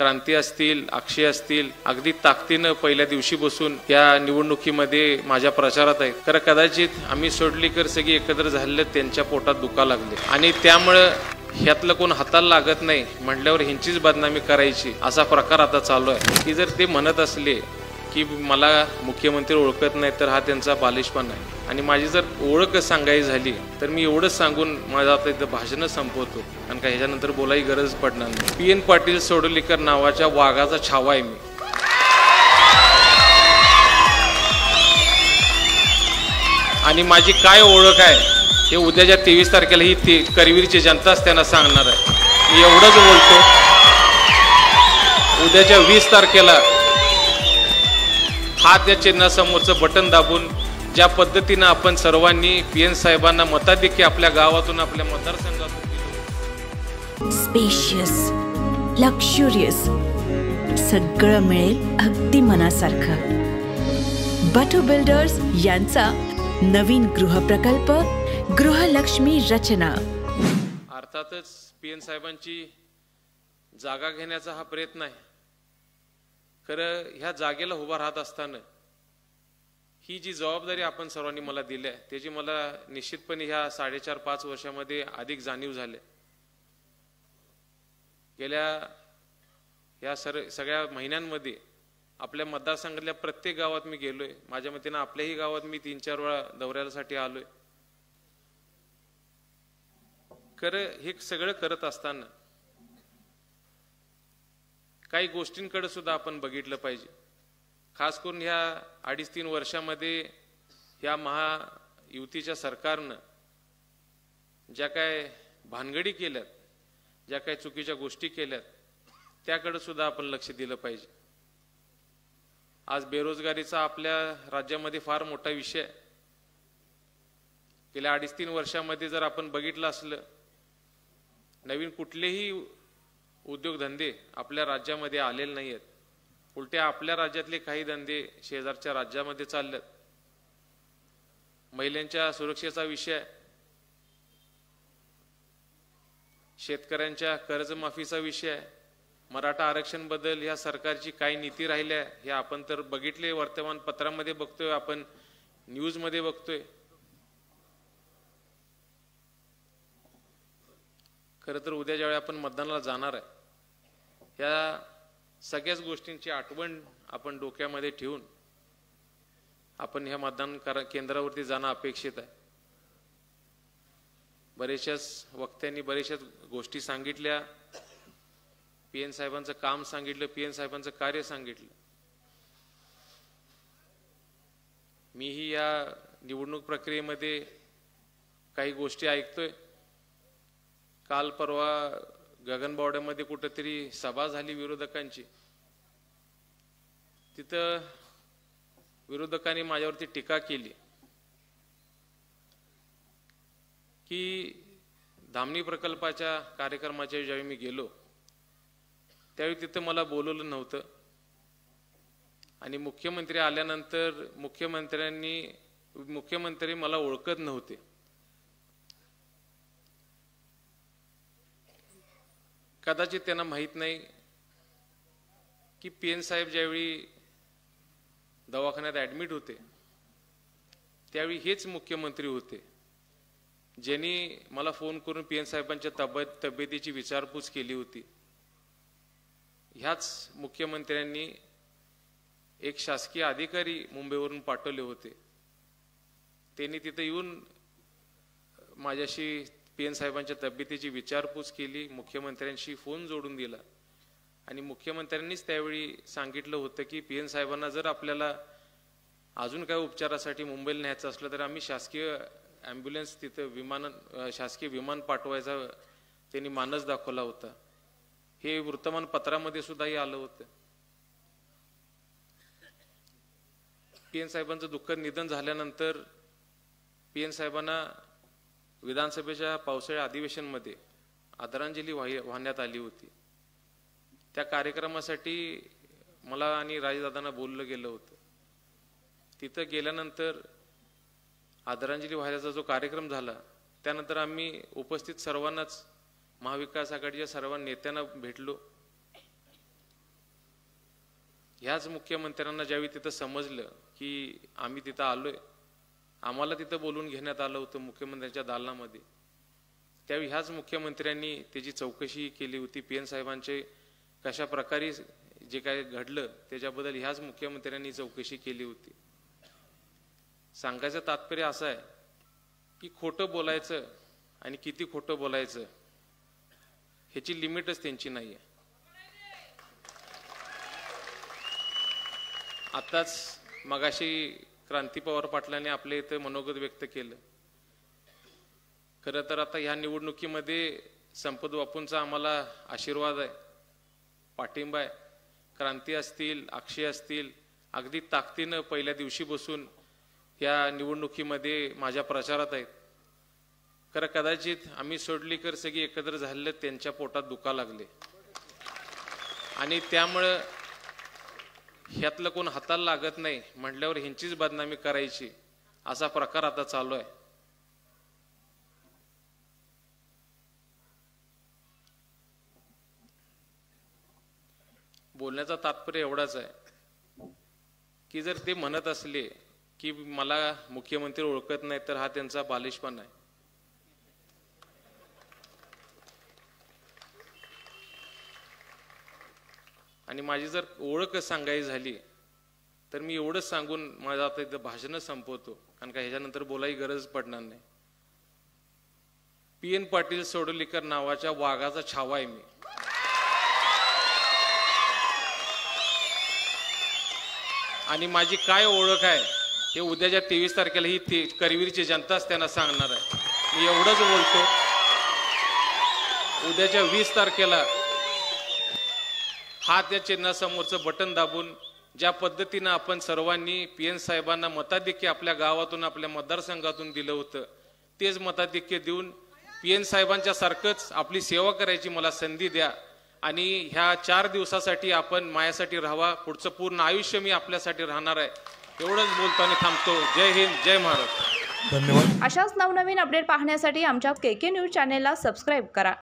क्रांती असतील, अक्षय असतील, अगदी ताकदीनं पहिल्या दिवशी बसून या निवडणुकीमध्ये माझ्या प्रचारात आहेत. कारण कदाचित आम्ही सोडलीकर सगळी एकत्र झालेले त्यांच्या पोटात दुखा लागले आणि त्यामुळं ह्यातलं कोण हाताला लागत नाही म्हटल्यावर ह्यांचीच बदनामी करायची असा प्रकार आता चालू आहे. की जर ते म्हणत असले की मला मुख्यमंत्री ओळखत नाही तर हा त्यांचा बालिशपणा आहे. आणि माझी जर ओळख सांगायची झाली तर मी एवढंच सांगून माझं आता इथं भाषण संपवतो, कारण का ह्याच्यानंतर बोलायची गरज पडणार नाही. PN पाटील सोडलीकर नावाच्या वाघाचा छावा आहे मी. आणि माझी काय ओळख आहे हे उद्याच्या 23 तारखेला ही करवीरची जनताच त्यांना सांगणार आहे. मी एवढंच बोलतो. उद्याच्या 20 तारखेला हात या चिन्हासमोरचं बटन दाबून ज्या पद्धतीनं आपण सर्वांनी PN साहेबांना मताधिक्य आपल्या गावातून आपल्या मतदारसंघातून स्पेशियस, लक्झुरियस सगळं मिळेल अगदी मनासारखं. बटू बिल्डर्स यांचा नवीन गृहप्रकल्प गृहलक्ष्मी रचना. अर्थातच PN साहेबांची जागा घेण्याचा हा प्रयत्न आहे. खरं ह्या जागेला उभा राहत असताना ही जी जबाबदारी आपण सर्वांनी मला दिली आहे त्याची मला निश्चितपणे ह्या 4.5-5 वर्षामध्ये अधिक जाणीव झाली. गेल्या ह्या सगळ्या महिन्यांमध्ये आपल्या मतदारसंघातल्या प्रत्येक गावात मी गेलोय. माझ्या मतेनं आपल्याही गावात मी 3-4 वेळा दौऱ्यासाठी आलोय. खरं हे सगळं करत असताना काही गोष्टींकडे सुद्धा आपण बघितलं पाहिजे. खास करून ह्या 2.5-3 वर्षामध्ये ह्या महायुतीच्या सरकारनं ज्या काय भानगडी केल्यात, ज्या काय चुकीच्या गोष्टी केल्यात त्याकडे सुद्धा आपण लक्ष दिलं पाहिजे. आज बेरोजगारीचा आपल्या राज्यामध्ये फार मोठा विषय आहे. गेल्या 2.5-3 वर्षामध्ये जर आपण बघितलं असलं नवीन कुठलेही उद्योगधंदे आपल्या राज्यामध्ये आलेले नाही आहेत. उलट्या आपल्या राज्यातले काही धंदे शेजारच्या राज्यामध्ये चाललेत. महिलांच्या सुरक्षेचा विषय, शेतकऱ्यांच्या कर्जमाफीचा विषय, मराठा आरक्षण बद्दल ह्या सरकारची काही नीती राहिल्या हे आपण तर बघितले, वर्तमानपत्रामध्ये बघतोय, आपण न्यूजमध्ये बघतोय. खरं तर उद्या ज्यावेळी आपण मतदानाला जाणार आहे ह्या सगळ्याच गोष्टींची आठवण आपण डोक्यामध्ये ठेवून आपण ह्या मतदान केंद्रावरती जाणं अपेक्षित आहे. बरेचशाच वक्त्यांनी बरेचशाच गोष्टी सांगितल्या. PN साहेबांचं काम सांगितलं, PN साहेबांचं कार्य सांगितलं. मीही या निवडणूक प्रक्रियेमध्ये काही गोष्टी ऐकतोय. काल परवा गगनबावड्यामध्ये कुठेतरी सभा झाली विरोधकांची. तिथं विरोधकांनी माझ्यावरती टीका केली की धामणी प्रकल्पाच्या कार्यक्रमाच्या ज्यावेळी मी गेलो त्यावेळी तिथं मला बोलवलं नव्हतं आणि मुख्यमंत्री आल्यानंतर मुख्यमंत्री मला ओळखत नव्हते. कदाचित त्यांना माहित नाही की PN साहेब ज्यावेळी दवाखान्यात ऍडमिट होते त्यावेळी हेच मुख्यमंत्री होते ज्यांनी मला फोन करून PN साहेबांच्या तब्येतीची विचारपूस केली होती. ह्याच मुख्यमंत्र्यांनी एक शासकीय अधिकारी मुंबईवरून पाठवले होते. त्यांनी तिथे येऊन माझ्याशी PN साहेबांच्या तब्येतीची विचारपूस केली, मुख्यमंत्र्यांशी फोन जोडून दिला आणि मुख्यमंत्र्यांनीच त्यावेळी सांगितलं होतं की PN साहेबांना जर आपल्याला अजून काही उपचारासाठी मुंबईला न्यायचं असलं तर आम्ही शासकीय ॲम्ब्युलन्स तिथं शासकीय विमान पाठवायचा त्यांनी मानस दाखवला होता. हे वृत्तमानपत्रामध्ये सुद्धा हे आलं होतं. PN साहेबांचं दुःखद निधन झाल्यानंतर PN साहेबांना विधानसभेच्या पावसाळ्या अधिवेशनमध्ये आदरांजली वाहण्यात आली होती. त्या कार्यक्रमासाठी मला आणि राजदादांना बोललं गेलं होतं. तिथं गेल्यानंतर आदरांजली वाहण्याचा जो कार्यक्रम झाला त्यानंतर आम्ही उपस्थित सर्वांनाच महाविकास आघाडीच्या सर्व नेत्यांना भेटलो. ह्याच मुख्यमंत्र्यांना ज्यावेळी तिथं समजलं की आम्ही तिथं आलोय, आम्हाला तिथं बोलून घेण्यात आलं होतं मुख्यमंत्र्यांच्या दालनामध्ये, त्यावेळी ह्याच मुख्यमंत्र्यांनी त्याची चौकशी केली होती. PN साहेबांचे कशा प्रकारे जे काय घडलं त्याच्याबद्दल ह्याच मुख्यमंत्र्यांनी चौकशी केली होती. सांगायचं तात्पर्य असं आहे की खोटं बोलायचं आणि किती खोटं बोलायचं ह्याची लिमिटच त्यांची नाही आहे. आताच मगाशी क्रांती पवार पाटलांनी आपल्या इथे मनोगत व्यक्त केलं. खरं तर आता ह्या निवडणुकीमध्ये संपत बापूंचा आम्हाला आशीर्वाद आहे, पाठिंबा आहे. क्रांती असतील, अक्षय असतील, अगदी ताकदीनं पहिल्या दिवशी बसून या निवडणुकीमध्ये माझ्या प्रचारात आहेत. खरं कदाचित आम्ही सोडलीकर सगळी एकत्र झालेले त्यांच्या पोटात दुखा लागले आणि त्यामुळं ह्यातलं कोण हाताला लागत नाही म्हटल्यावर ह्यांचीच बदनामी करायची असा प्रकार आता चालू आहे. बोलण्याचा तात्पर्य एवढाच आहे की जर ते म्हणत असले की मला मुख्यमंत्री ओळखत नाही तर हा त्यांचा बालिशपणा आहे. आणि माझी जर ओळख सांगायची झाली तर मी एवढंच सांगून माझं आता इथं भाषण संपवतो, कारण का ह्याच्यानंतर बोलायची गरज पडणार नाही. PN पाटील सोडलीकर नावाच्या वाघाचा छावा आहे मी. आणि माझी काय ओळख आहे हे उद्याच्या 23 तारखेला ही करवीरची जनताच त्यांना सांगणार आहे. मी एवढंच बोलतो. उद्याच्या 20 तारखेला हात या चिन्हासमोरचं बटन दाबून ज्या पद्धतीनं आपण सर्वांनी PN साहेबांना मताधिक्य आपल्या गावातून आपल्या मतदारसंघातून दिलं होतं, तेच मताधिक्य देऊन PN साहेबांच्या सारखंच आपली सेवा करायची मला संधी द्या. आणि ह्या 4 दिवसासाठी आपण माझ्यासाठी राहावा, पुढचं पूर्ण आयुष्य मी आपल्यासाठी राहणार आहे. एवढंच बोलतो आणि थांबतो. जय हिंद, जय महाराष्ट्र. धन्यवाद. अशाच नवनवीन अपडेट पाहण्यासाठी आमच्या KK न्यूज चॅनेलला सबस्क्राईब करा.